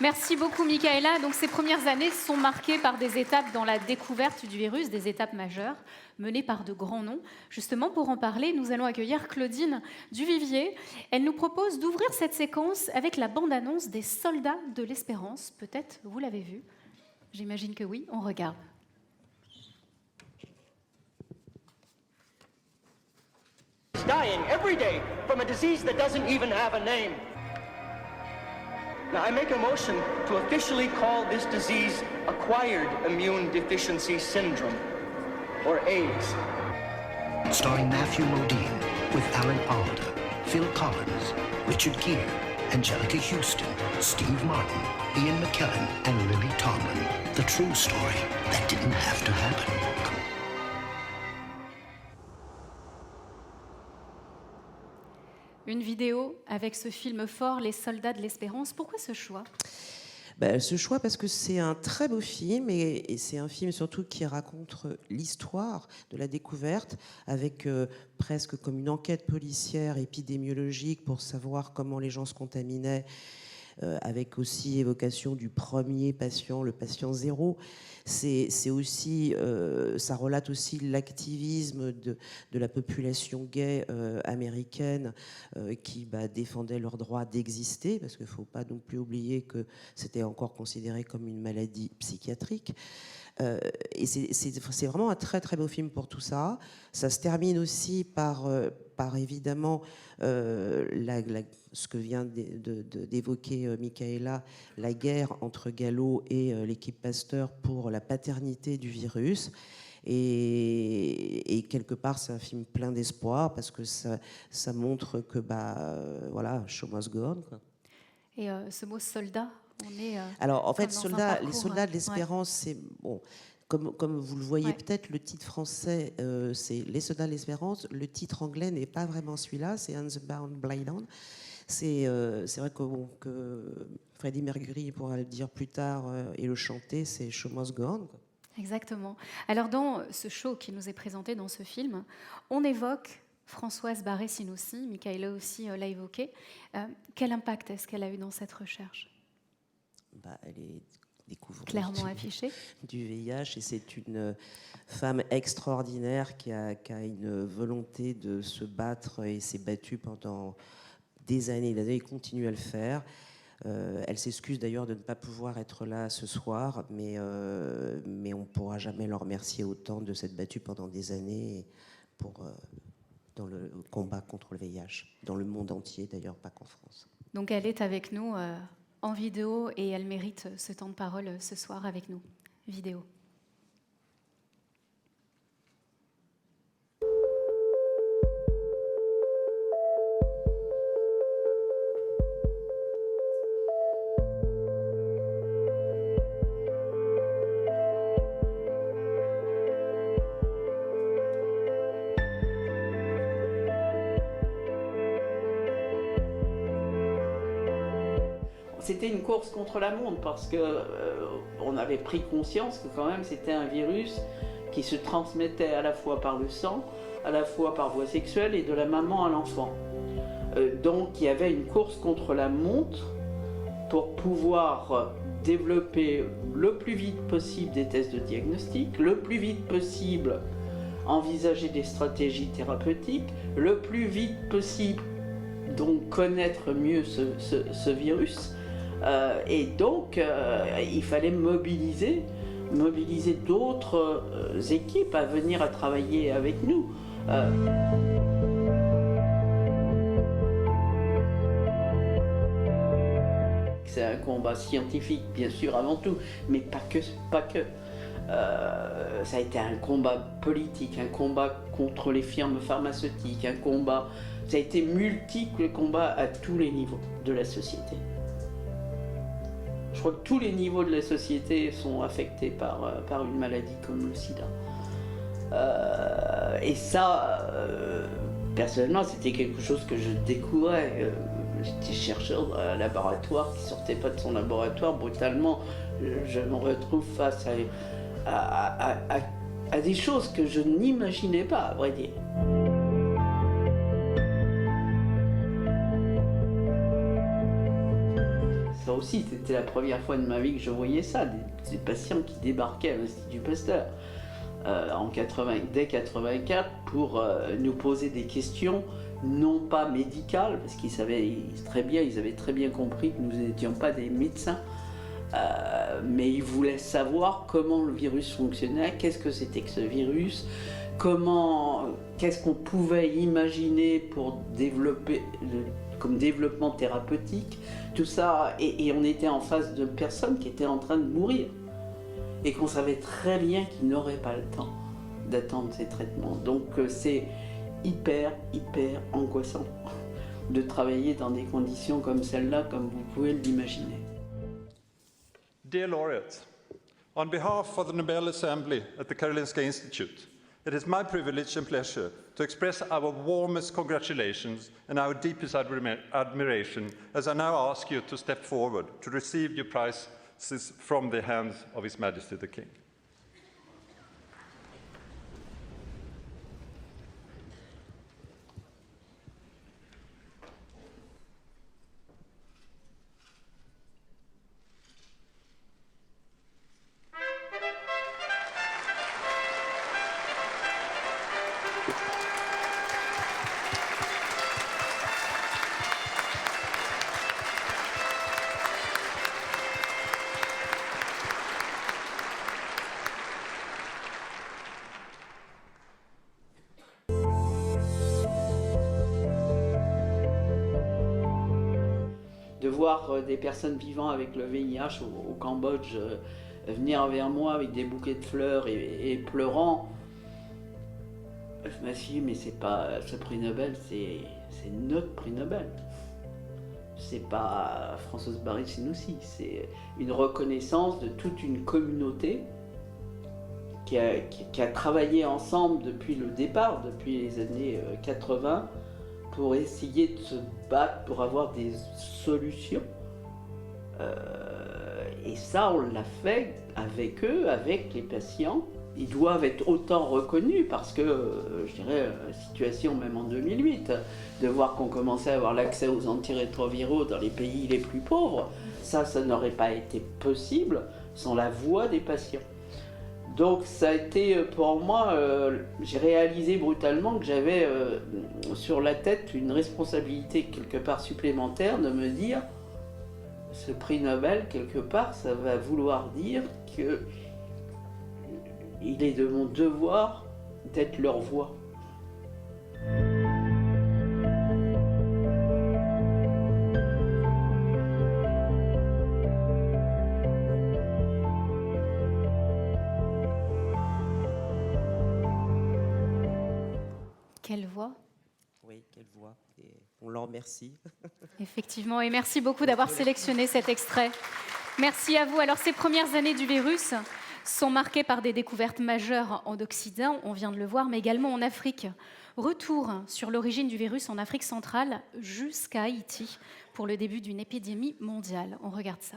Merci beaucoup, Michaela. Donc, ces premières années sont marquées par des étapes dans la découverte du virus, des étapes majeures, menées par de grands noms. Justement, pour en parler, nous allons accueillir Claudine Duvivier. Elle nous propose d'ouvrir cette séquence avec la bande-annonce des Soldats de l'Espérance. Peut-être vous l'avez vue. J'imagine que oui. On regarde. Dying every day from a disease that doesn't even have a name. Now, I make a motion to officially call this disease Acquired Immune Deficiency Syndrome, or AIDS. Starring Matthew Modine, with Alan Alda, Phil Collins, Richard Gere, Angelica Houston, Steve Martin, Ian McKellen, and Lily Tomlin. The true story that didn't have to happen. Une vidéo avec ce film fort, Les Soldats de l'Espérance. Pourquoi ce choix ? Ce choix parce que c'est un très beau film et c'est un film surtout qui raconte l'histoire de la découverte avec presque comme une enquête policière épidémiologique pour savoir comment les gens se contaminaient, avec aussi évocation du premier patient, le patient zéro. C'est aussi, ça relate aussi l'activisme de la population gay américaine qui défendait leur droit d'exister, parce qu'il ne faut pas non plus oublier que c'était encore considéré comme une maladie psychiatrique. Et c'est vraiment un très très beau film pour tout ça. Ça se termine aussi par évidemment ce que vient d'évoquer Michaela, la guerre entre Gallo et l'équipe Pasteur pour la paternité du virus. Et quelque part, c'est un film plein d'espoir parce que ça montre que voilà, show must go on, quoi. Et ce mot soldat, on est. Alors en fait, les soldats de l'Espérance, c'est bon. Comme vous le voyez peut-être, le titre français, c'est Les Soldats de l'Espérance. Le titre anglais n'est pas vraiment celui-là, c'est Unbound Blydown. C'est vrai que Freddie Mercury pourra le dire plus tard et le chanter, c'est Show Must Go On, quoi. Exactement. Alors dans ce show qui nous est présenté dans ce film, on évoque Françoise Barré-Sinoussi, Michaela aussi l'a évoqué. Quel impact est-ce qu'elle a eu dans cette recherche ? Elle est découverte clairement affichée du VIH et c'est une femme extraordinaire qui a une volonté de se battre et s'est battue pendant des années et continue à le faire. Elle s'excuse d'ailleurs de ne pas pouvoir être là ce soir, mais on ne pourra jamais leur remercier autant de s'être battue pendant des années dans le combat contre le VIH, dans le monde entier d'ailleurs, pas qu'en France. Donc elle est avec nous en vidéo et elle mérite ce temps de parole ce soir avec nous. Vidéo. C'était une course contre la montre parce que on avait pris conscience que quand même c'était un virus qui se transmettait à la fois par le sang, à la fois par voie sexuelle et de la maman à l'enfant. Donc il y avait une course contre la montre pour pouvoir développer le plus vite possible des tests de diagnostic, le plus vite possible envisager des stratégies thérapeutiques, le plus vite possible donc connaître mieux ce virus. Et donc, il fallait mobiliser d'autres équipes à venir à travailler avec nous. C'est un combat scientifique, bien sûr, avant tout, mais pas que. Ça a été un combat politique, un combat contre les firmes pharmaceutiques, ça a été multiple combat à tous les niveaux de la société. Je crois que tous les niveaux de la société sont affectés par une maladie comme le sida. Et ça, personnellement, c'était quelque chose que je découvrais. J'étais chercheur dans un laboratoire qui ne sortait pas de son laboratoire. Brutalement, je me retrouve face à des choses que je n'imaginais pas, à vrai dire. ça aussi, c'était la première fois de ma vie que je voyais ça, des patients qui débarquaient à l'Institut Pasteur dès 84 pour nous poser des questions non pas médicales, parce ils avaient très bien compris que nous n'étions pas des médecins, mais ils voulaient savoir comment le virus fonctionnait, qu'est-ce que c'était que ce virus, qu'est-ce qu'on pouvait imaginer pour développer comme développement thérapeutique, tout ça, et on était en face de personnes qui étaient en train de mourir, et qu'on savait très bien qu'ils n'auraient pas le temps d'attendre ces traitements. Donc c'est hyper angoissant de travailler dans des conditions comme celle-là, comme vous pouvez l'imaginer. Dear laureates, on behalf of the Nobel Assembly at the Karolinska Institute, it is my privilege and pleasure to express our warmest congratulations and our deepest admiration as I now ask you to step forward to receive your prizes from the hands of His Majesty the King. De voir des personnes vivant avec le VIH au Cambodge venir vers moi avec des bouquets de fleurs et pleurant, je me suis dit, mais c'est pas ce prix Nobel, c'est notre prix Nobel. C'est pas Françoise Barré-Sinoussi, c'est une reconnaissance de toute une communauté qui a travaillé ensemble depuis le départ, depuis les années 80, pour essayer de se battre, pour avoir des solutions. Et ça, on l'a fait avec eux, avec les patients. Ils doivent être autant reconnus parce que, je dirais, la situation même en 2008, de voir qu'on commençait à avoir l'accès aux antirétroviraux dans les pays les plus pauvres, ça n'aurait pas été possible sans la voix des patients. Donc ça a été pour moi, j'ai réalisé brutalement que j'avais sur la tête une responsabilité quelque part supplémentaire de me dire, ce prix Nobel, quelque part, ça va vouloir dire que il est de mon devoir d'être leur voix. Quelle voix! Oui, quelle voix. Et on l'en remercie. Effectivement, et merci beaucoup d'avoir sélectionné cet extrait. Merci à vous. Alors, ces premières années du virus sont marquées par des découvertes majeures en Occident, on vient de le voir, mais également en Afrique. Retour sur l'origine du virus en Afrique centrale jusqu'à Haïti pour le début d'une épidémie mondiale. On regarde ça.